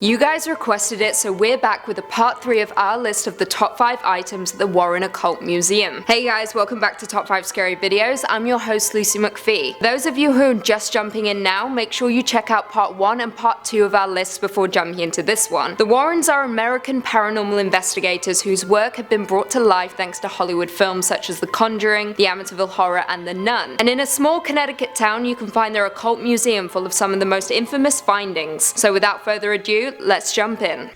You guys requested it, so we're back with a part 3 of our list of the top 5 items at the Warren Occult Museum. Hey guys, welcome back to Top 5 Scary Videos. I'm your host Lucy McPhee. For those of you who are just jumping in now, make sure you check out part 1 and part 2 of our list before jumping into this one. The Warrens are American paranormal investigators whose work had been brought to life thanks to Hollywood films such as The Conjuring, the Amityville Horror, and The Nun. And in a small Connecticut town, you can find their occult museum full of some of the most infamous findings. So without further ado, let's jump in.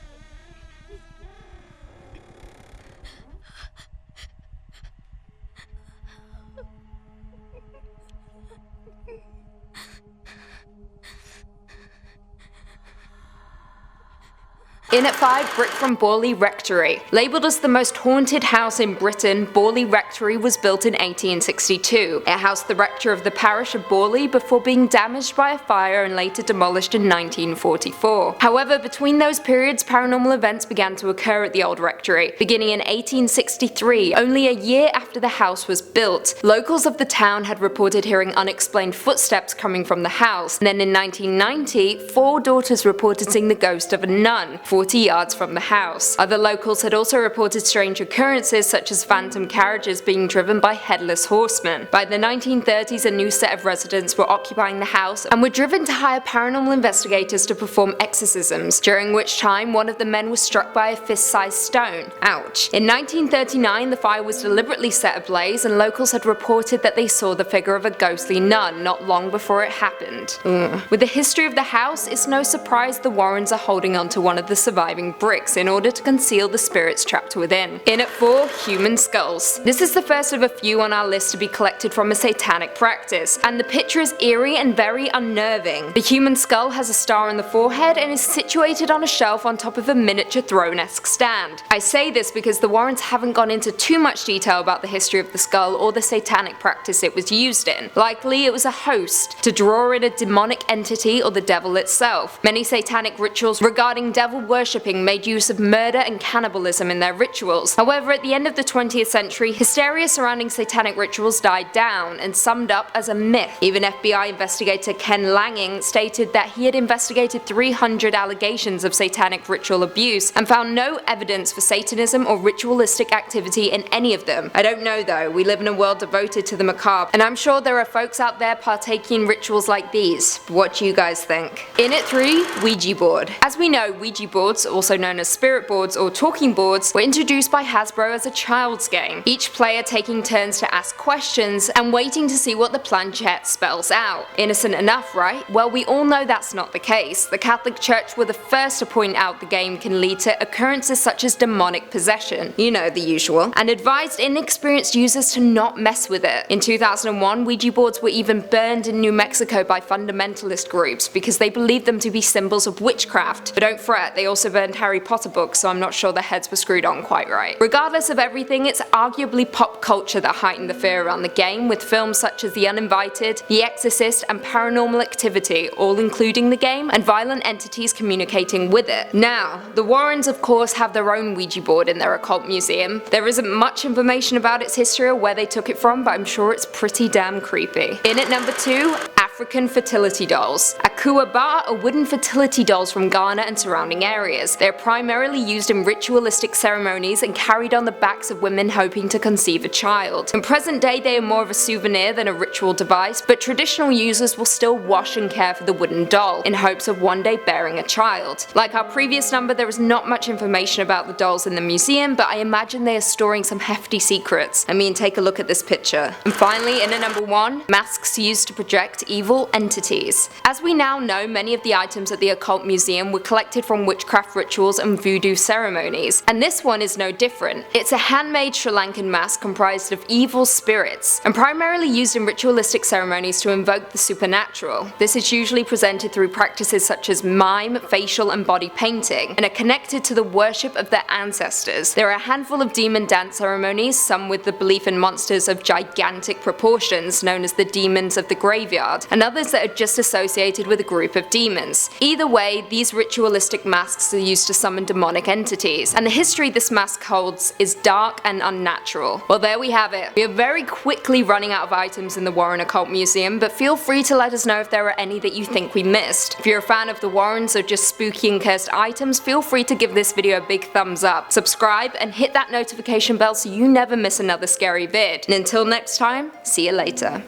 In at 5, brick from Bali Rectory. Labelled as the most haunted house in Britain, Bali Rectory was built in 1862. It housed the rector of the parish of Bali before being damaged by a fire and later demolished in 1944. However, between those periods, paranormal events began to occur at the old rectory. Beginning in 1863, only a year after the house was built, locals of the town had reported hearing unexplained footsteps coming from the house. And then in 1990, 4 daughters reported seeing the ghost of a nun 40 yards from the house. Other locals had also reported strange occurrences such as phantom carriages being driven by headless horsemen. By the 1930s, a new set of residents were occupying the house and were driven to hire paranormal investigators to perform exorcisms, during which time one of the men was struck by a fist-sized stone. Ouch. In 1939, the fire was deliberately set ablaze and locals had reported that they saw the figure of a ghostly nun not long before it happened. With the history of the house, it's no surprise the Warrens are holding on to one of the surviving bricks in order to conceal the spirits trapped within. In at 4, human skulls. This is the first of a few on our list to be collected from a satanic practice, and the picture is eerie and very unnerving. The human skull has a star on the forehead and is situated on a shelf on top of a miniature throne-esque stand. I say this because the Warrens haven't gone into too much detail about the history of the skull or the satanic practice it was used in. Likely it was a host to draw in a demonic entity or the devil itself. Many satanic rituals regarding devil worshipping made use of murder and cannibalism in their rituals. However, at the end of the 20th century, hysteria surrounding satanic rituals died down and summed up as a myth. Even FBI investigator Ken Langan stated that he had investigated 300 allegations of satanic ritual abuse and found no evidence for Satanism or ritualistic activity in any of them. I don't know though, we live in a world devoted to the macabre, and I'm sure there are folks out there partaking in rituals like these. What do you guys think? In at 3, Ouija Board. As we know, Ouija boards, also known as spirit boards or talking boards, were introduced by Hasbro as a child's game, each player taking turns to ask questions and waiting to see what the planchette spells out. Innocent enough, right? Well, we all know that's not the case. The Catholic Church were the first to point out the game can lead to occurrences such as demonic possession, you know, the usual, and advised inexperienced users to not mess with it. In 2001, Ouija boards were even burned in New Mexico by fundamentalist groups because they believed them to be symbols of witchcraft. But don't fret, they also burned Harry Potter books, so I'm not sure the heads were screwed on quite right. Regardless of everything, it's arguably pop culture that heightened the fear around the game, with films such as The Uninvited, The Exorcist, and Paranormal Activity all including the game and violent entities communicating with it. Now, the Warrens of course have their own Ouija board in their occult museum. There isn't much information about its history or where they took it from, but I'm sure it's pretty damn creepy. In at number 2, African fertility dolls. Akuaba are wooden fertility dolls from Ghana and surrounding areas. They are primarily used in ritualistic ceremonies and carried on the backs of women hoping to conceive a child. In present day, they are more of a souvenir than a ritual device, but traditional users will still wash and care for the wooden doll in hopes of one day bearing a child. Like our previous number, there is not much information about the dolls in the museum, but I imagine they are storing some hefty secrets. I mean, take a look at this picture. And finally, in at number 1, masks used to project evil entities. As we now know, many of the items at the Occult Museum were collected from witchcraft rituals and voodoo ceremonies, and this one is no different. It's a handmade Sri Lankan mask comprised of evil spirits, and primarily used in ritualistic ceremonies to invoke the supernatural. This is usually presented through practices such as mime, facial and body painting, and are connected to the worship of their ancestors. There are a handful of demon dance ceremonies, some with the belief in monsters of gigantic proportions known as the demons of the graveyard, and others that are just associated with with a group of demons. Either way, these ritualistic masks are used to summon demonic entities, and the history this mask holds is dark and unnatural. Well, there we have it. We are very quickly running out of items in the Warren Occult Museum, but feel free to let us know if there are any that you think we missed. If you're a fan of the Warrens or just spooky and cursed items, feel free to give this video a big thumbs up, subscribe, and hit that notification bell so you never miss another scary vid. And until next time, see you later.